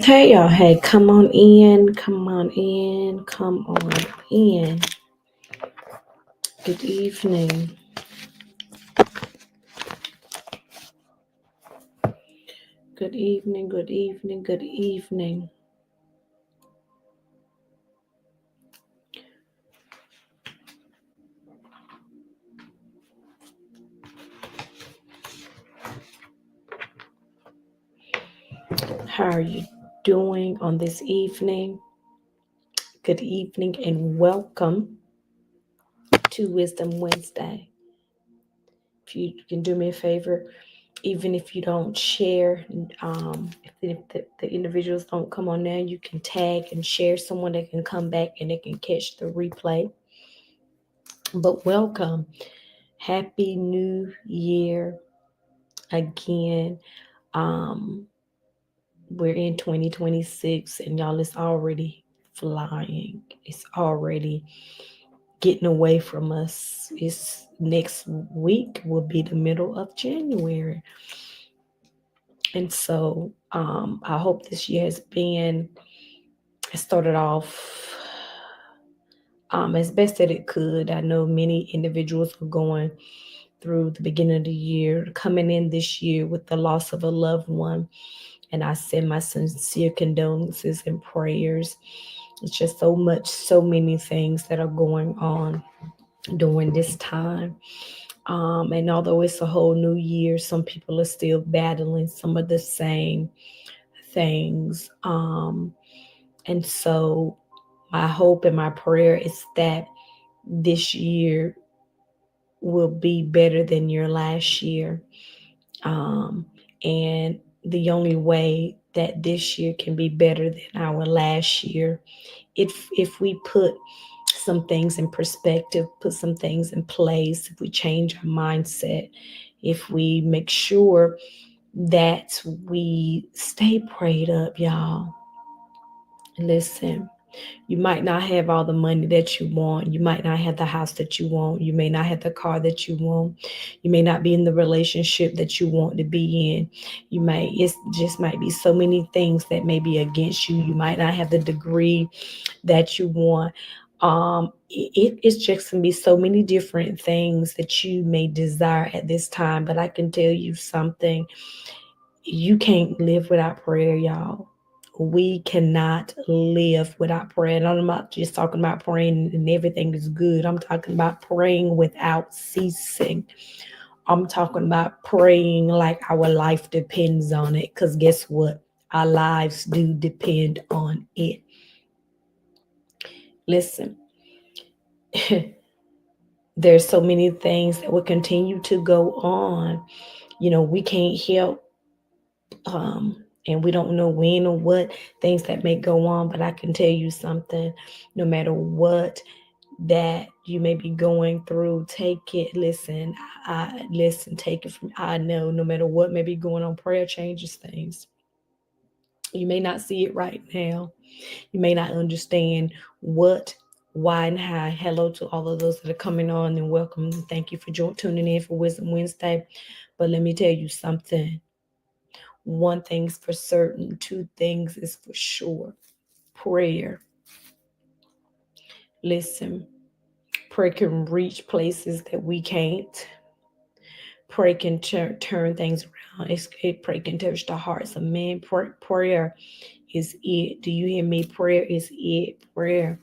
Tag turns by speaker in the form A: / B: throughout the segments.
A: Hey y'all, hey, come on in, come on in, come on in. Good evening. Good evening, good evening, good evening. How are you doing on this evening? Good evening and welcome to Wisdom Wednesday. If you can do me a favor, even if you don't share, if the individuals don't come on now, you can tag and share someone that can come back and they can catch the replay. But welcome. Happy New Year again. Um, we're in 2026 and y'all, it's already flying. It's already getting away from us. It's next week will be the middle of January. And so I hope this year has been started off as best that it could. I know many individuals are going through the beginning of the year, coming in this year with the loss of a loved one. And I send my sincere condolences and prayers. It's just so many things that are going on during this time. And although it's a whole new year, some people are still battling some of the same things. And so my hope and my prayer is that this year will be better than your last year. And the only way that this year can be better than our last year, if we put some things in perspective, put some things in place, if we change our mindset, if we make sure that we stay prayed up, y'all. Listen, you might not have all the money that you want. You might not have the house that you want. You may not have the car that you want. You may not be in the relationship that you want to be in. It just might be so many things that may be against you. You might not have the degree that you want. It's just gonna be so many different things that you may desire at this time. But I can tell you something. You can't live without prayer, y'all. We cannot live without prayer. And I'm not just talking about praying and everything is good. I'm talking about praying without ceasing. I'm talking about praying like our life depends on it. Because guess what? Our lives do depend on it. Listen, there's so many things that will continue to go on. We can't help and we don't know when or what things that may go on, but I can tell you something. No matter what that you may be going through, take it. Listen, take it from. I know no matter what may be going on, prayer changes things. You may not see it right now. You may not understand what, why, and how. Hello to all of those that are coming on, and welcome. Thank you for tuning in for Wisdom Wednesday. But let me tell you something. One thing's for certain, two things is for sure. Prayer. Listen, prayer can reach places that we can't. Prayer can turn things around. Prayer can touch the hearts of men. Prayer is it. Do you hear me? Prayer is it. Prayer.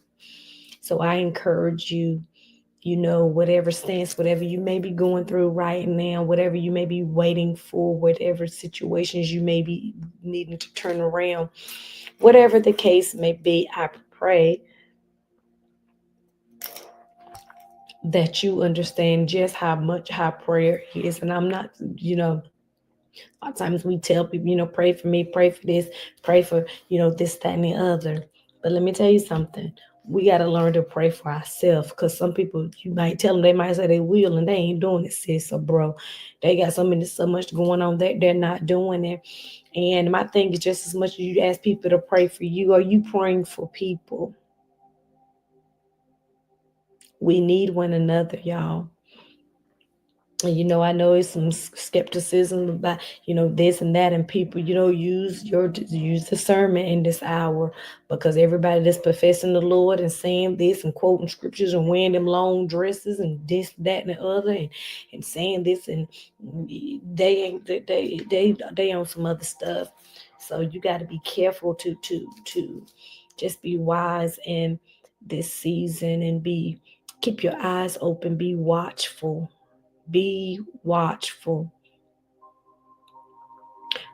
A: So I encourage you, whatever stance, whatever you may be going through right now, whatever you may be waiting for, whatever situations you may be needing to turn around, whatever the case may be, I pray that you understand just how prayer is. And I'm not, a lot of times we tell people, pray for me, pray for this, pray for, this, that, and the other. But let me tell you something. We got to learn to pray for ourselves, because some people, you might tell them, they might say they will, and they ain't doing it, sis or bro. They got so much going on that they're not doing it. And my thing is, just as much as you ask people to pray for you, are you praying for people? We need one another, y'all. And I know it's some skepticism about this and that, and people use discernment in this hour, because everybody that's professing the Lord and saying this and quoting scriptures and wearing them long dresses and this, that, and the other, and saying this, and they ain't they on some other stuff. So you got to be careful to just be wise in this season, and keep your eyes open, be watchful. Be watchful.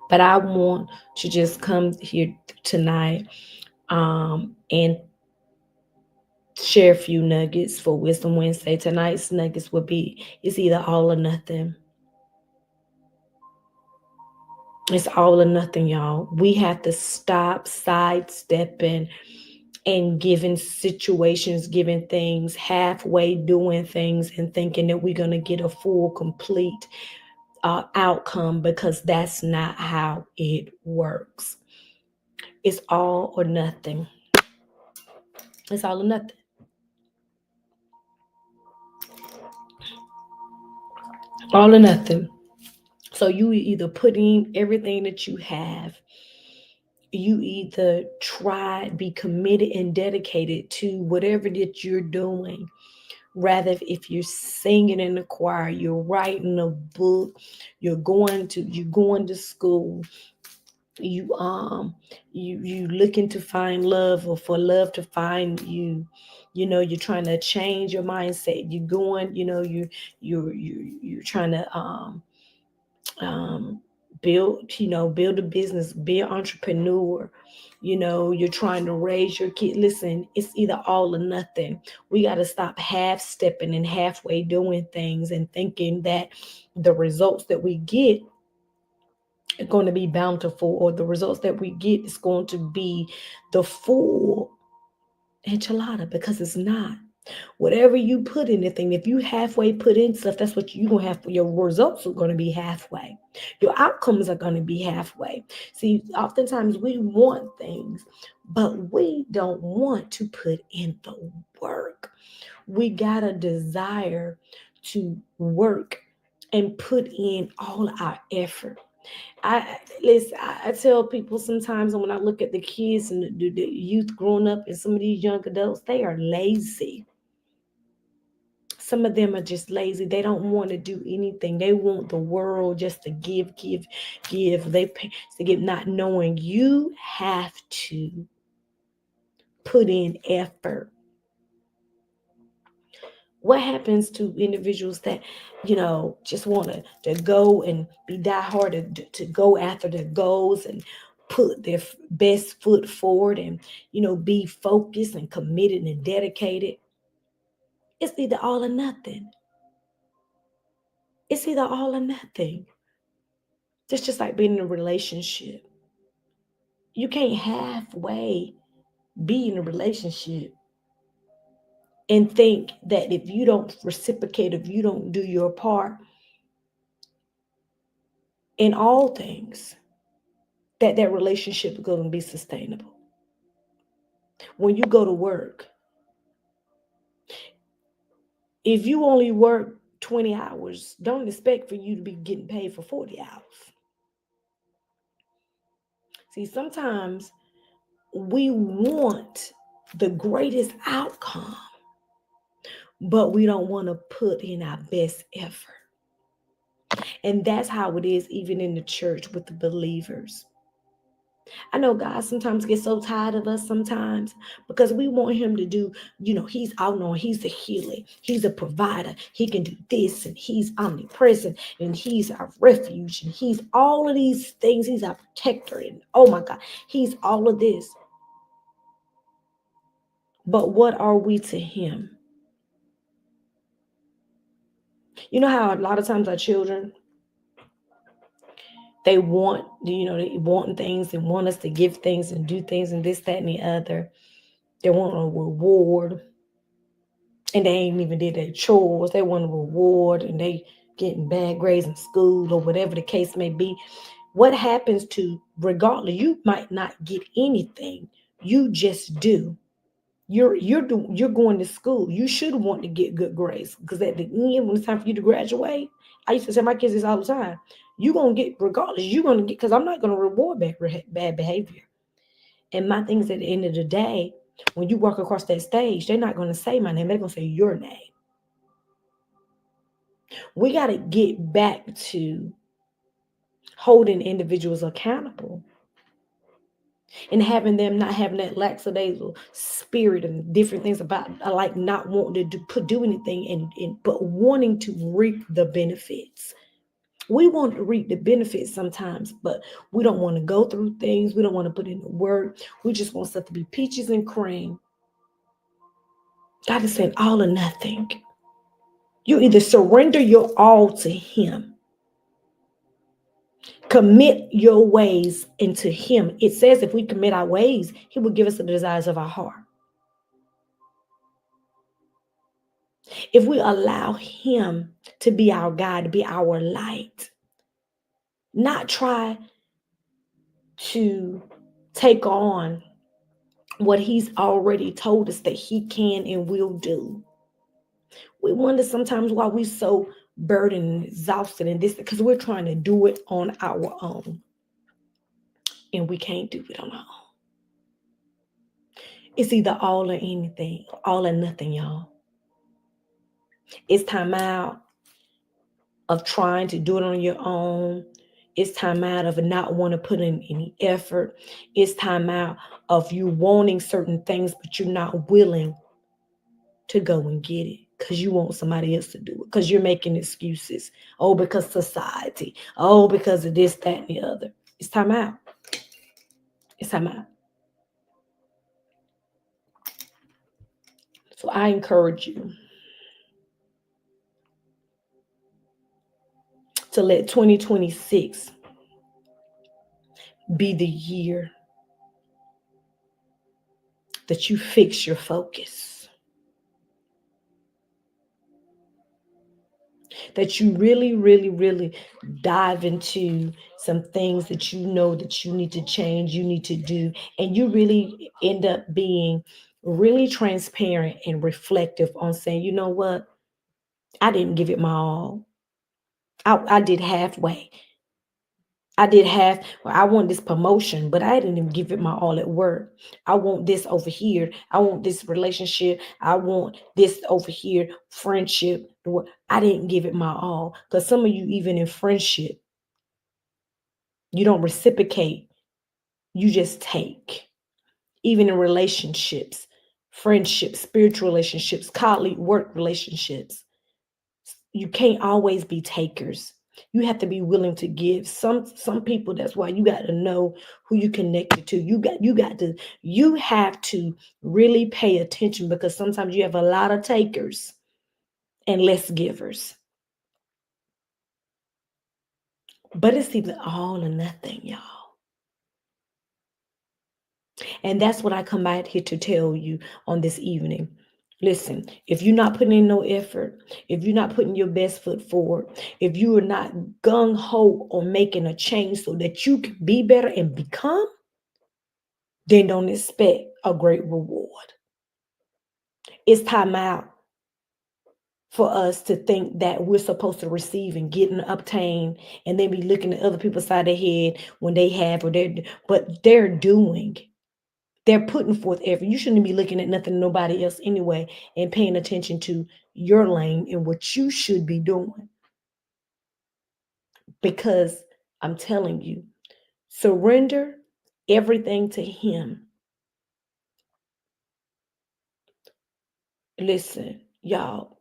A: But I want to just come here tonight and share a few nuggets for Wisdom Wednesday. Tonight's nuggets will be, it's either all or nothing. It's all or nothing, y'all. We have to stop sidestepping and giving situations, giving things, halfway doing things, and thinking that we're going to get a full, complete outcome, because that's not how it works. It's all or nothing. It's all or nothing. All or nothing. So you either put in everything that you have, you either try, be committed and dedicated to whatever that you're doing. Rather, if you're singing in the choir, you're writing a book, you're going to school, you looking to find love, or for love to find you, you're trying to change your mindset, you're going, you're trying to build a business, be an entrepreneur, you're trying to raise your kid. Listen, it's either all or nothing. We got to stop half stepping and halfway doing things and thinking that the results that we get are going to be bountiful, or the results that we get is going to be the full enchilada, because it's not. Whatever you put in the thing, if you halfway put in stuff, that's what you're going to have. Your results are going to be halfway. Your outcomes are going to be halfway. See, oftentimes we want things, but we don't want to put in the work. We got a desire to work and put in all our effort. I tell people sometimes, when I look at the kids and the youth growing up, and some of these young adults, they are lazy. Some of them are just lazy. They don't want to do anything. They want the world just to give, give, give. They pay to get, not knowing you have to put in effort. What happens to individuals that, just want to go and be diehard to go after their goals and put their best foot forward, and, be focused and committed and dedicated? It's either all or nothing. It's either all or nothing. It's just like being in a relationship. You can't halfway be in a relationship and think that if you don't reciprocate, if you don't do your part in all things, that relationship is going to be sustainable. When you go to work, if you only work 20 hours, don't expect for you to be getting paid for 40 hours. See, sometimes we want the greatest outcome, but we don't want to put in our best effort. And that's how it is even in the church with the believers. I know God sometimes gets so tired of us sometimes, because we want him to do, he's all knowing, he's the healer, he's a provider, he can do this, and he's omnipresent, and he's our refuge, and he's all of these things, he's our protector, and oh my God, he's all of this. But what are we to him? You know how a lot of times our children, they want, they want things and want us to give things and do things and this, that, and the other. They want a reward, and they ain't even did their chores. They want a reward, and they getting bad grades in school or whatever the case may be. What happens to, regardless, you might not get anything. You just do. You're going to school. You should want to get good grades because at the end, when it's time for you to graduate, I used to say my kids this all the time. You're gonna get regardless. You're gonna get because I'm not gonna reward bad behavior. And my thing is at the end of the day, when you walk across that stage, they're not gonna say my name. They're gonna say your name. We got to get back to holding individuals accountable and having them not having that lackadaisical spirit and different things about like not wanting to do anything and but wanting to reap the benefits. We want to reap the benefits sometimes, but we don't want to go through things. We don't want to put in the work. We just want stuff to be peaches and cream. God is saying all or nothing. You either surrender your all to Him, commit your ways into Him. It says if we commit our ways, He will give us the desires of our heart. If we allow Him to be our guide, to be our light, not try to take on what He's already told us that He can and will do. We wonder sometimes why we're so burdened and exhausted and this because we're trying to do it on our own. And we can't do it on our own. It's either all or anything, all or nothing, y'all. It's time out of trying to do it on your own. It's time out of not want to put in any effort. It's time out of you wanting certain things, but you're not willing to go and get it because you want somebody else to do it, because you're making excuses. Oh, because society. Oh, because of this, that, and the other. It's time out. It's time out. So I encourage you to let 2026 be the year that you fix your focus. That you really, really, really dive into some things that you know that you need to change, you need to do, and you really end up being really transparent and reflective on saying, you know what, I didn't give it my all. I did halfway. I did half. Well, I want this promotion, but I didn't even give it my all at work. I want this over here. I want this relationship. I want this over here, friendship. I didn't give it my all. Because some of you, even in friendship, you don't reciprocate. You just take. Even in relationships, friendships, spiritual relationships, colleague work relationships. You can't always be takers. You have to be willing to give. Some people, that's why you got to know who you connected to. You have to really pay attention because sometimes you have a lot of takers and less givers. But it's either all or nothing, y'all. And that's what I come out here to tell you on this evening. Listen, if you're not putting in no effort, if you're not putting your best foot forward, if you are not gung-ho on making a change so that you can be better and become, then don't expect a great reward. It's time out for us to think that we're supposed to receive and get and obtain and then be looking at other people's side of their head when they have but they're doing. They're putting forth effort. You shouldn't be looking at nothing, nobody else anyway, and paying attention to your lane and what you should be doing. Because I'm telling you, surrender everything to Him. Listen, y'all,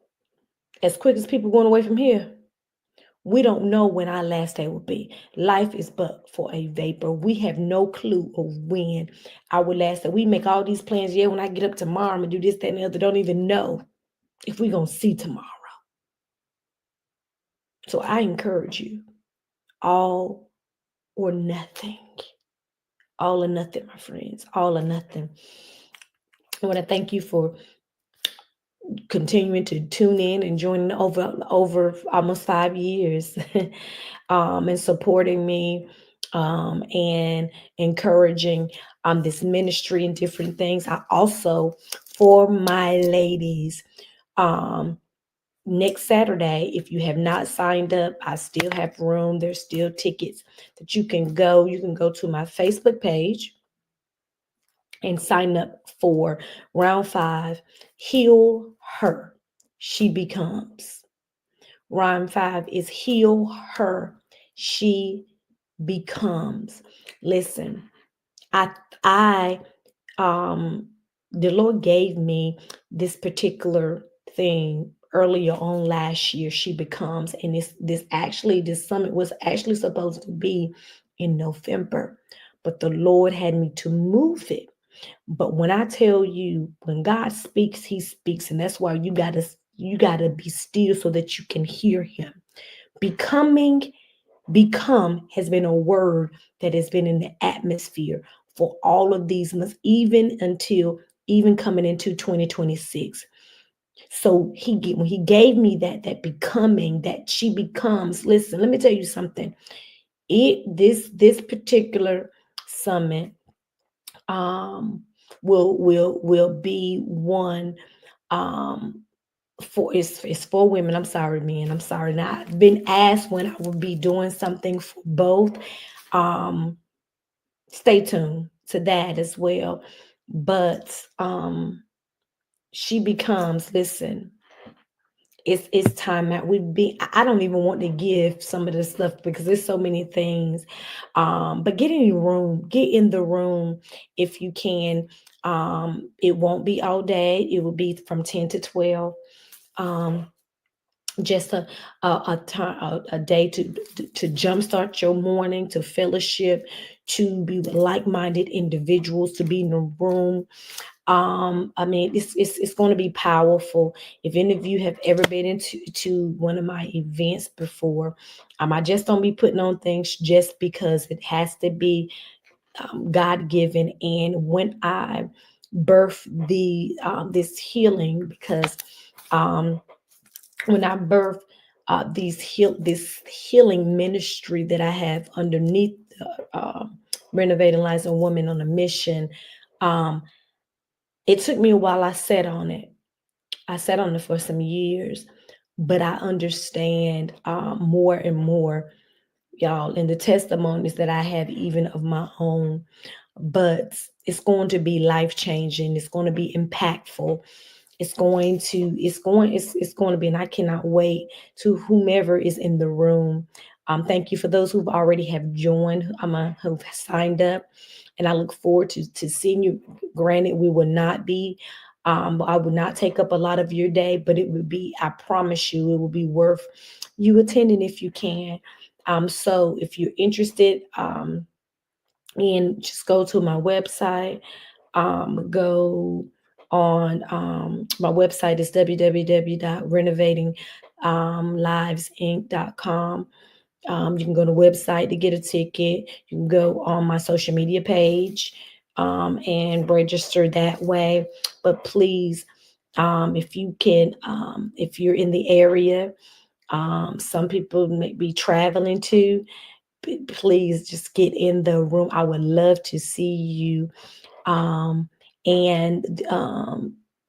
A: as quick as people going away from here, we don't know when our last day will be. Life is but for a vapor. We have no clue of when our last day. We make all these plans. Yeah, when I get up tomorrow, I'm going to do this, that, and the other. Don't even know if we're going to see tomorrow. So I encourage you, all or nothing. All or nothing, my friends. All or nothing. I want to thank you for continuing to tune in and joining over almost 5 years and supporting me and encouraging this ministry and different things. I also for my ladies. Um, Next Saturday, if you have not signed up, I still have room. There's still tickets that you can go. You can go to my Facebook page and sign up for round 5. Heal her. She becomes. Round 5 is heal her. She becomes. Listen, I um the Lord gave me this particular thing earlier on last year. She becomes, and this summit was actually supposed to be in November, but the Lord had me to move it. But when I tell you, when God speaks, he speaks, and that's why you gotta be still so that you can hear him. Becoming Become has been a word that has been in the atmosphere for all of these months, even coming into 2026. So when he gave me that becoming, that she becomes. Listen, let me tell you something. This particular summit um will be one um for it's for women. I'm sorry, men. I'm sorry. Now I've been asked when I will be doing something for both. Um, Stay tuned to that as well. But she becomes. Listen, it's time out. I don't even want to give some of this stuff because there's so many things. But get in the room if you can. It won't be all day. It will be from 10 to 12. Um, just a day to jumpstart your morning, to fellowship, to be with like-minded individuals, to be in a room. I mean, it's going to be powerful. If any of you have ever been to one of my events before, I just don't be putting on things just because it has to be God-given. And when I birth this healing, because um when I birth this healing ministry that I have underneath Renovating Lives and Women on a Mission, um, it took me a while. I sat on it. I sat on it for some years, but I understand more and more, y'all, in the testimonies that I have, even of my own. But it's going to be life changing. It's going to be impactful. It's going to be, and I cannot wait to whomever is in the room. Thank you for those who've already have joined, who've signed up, and I look forward to seeing you. Granted, we will not be. I would not take up a lot of your day, but it would be. I promise you, it will be worth you attending if you can. So if you're interested, and just go to my website. Go on My website is www.renovatinglivesinc.com. You can go to the website to get a ticket. You can go on my social media page and register that way. But please, if you can, if you're in the area, some people may be traveling too. Please just get in the room. I would love to see you, um, and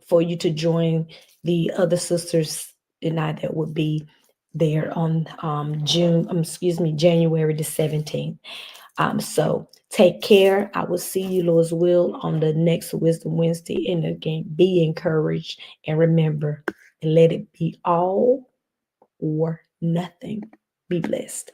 A: for you to join the other sisters and I that would be there on January the 17th. So take care. I will see you, Lord's will, on the next Wisdom Wednesday. And again, be encouraged and remember, and let it be all or nothing. Be blessed.